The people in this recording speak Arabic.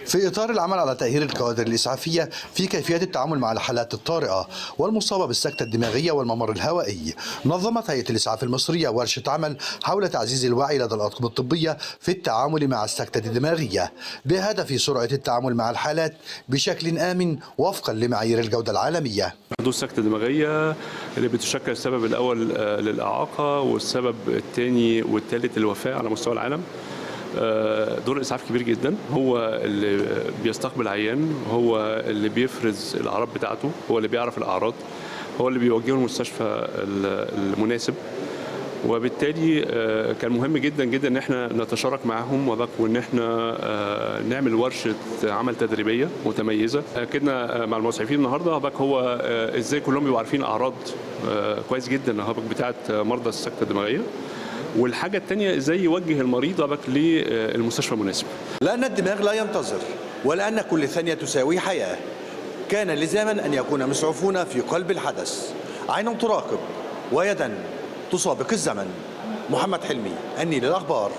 في إطار العمل على تأهيل الكوادر الإسعافية في كيفية التعامل مع الحالات الطارئة والمصابة بالسكتة الدماغية والممر الهوائي، نظمت هيئة الإسعاف المصرية ورشة عمل حول تعزيز الوعي لدى الأطقم الطبية في التعامل مع السكتة الدماغية بهدف سرعة التعامل مع الحالات بشكل آمن وفقا لمعايير الجودة العالمية. حدوث سكتة دماغية اللي بتشكل السبب الأول للإعاقة والسبب الثاني والثالث الوفاة على مستوى العالم. دور الإسعاف كبير جدا، هو اللي بيستقبل عيان، هو اللي بيفرز الأعراض بتاعته، هو اللي بيعرف الأعراض، هو اللي بيوجهه المستشفى المناسب. وبالتالي كان مهم جدا جدا ان احنا نتشارك معهم وان احنا نعمل ورشه عمل تدريبيه متميزه. اكدنا مع المسعفين النهارده هو ازاي كلهم بيبقوا عارفين اعراض كويس جدا بتاعه مرضى السكته الدماغيه، والحاجه الثانيه ازاي يوجه المريض للمستشفى المناسب. لأن الدماغ لا ينتظر ولأن كل ثانية تساوي حياة، كان لزاما أن يكون مسعوفون في قلب الحدث، عين تراقب ويدا تسابق الزمن. محمد حلمي، النيل الأخبار.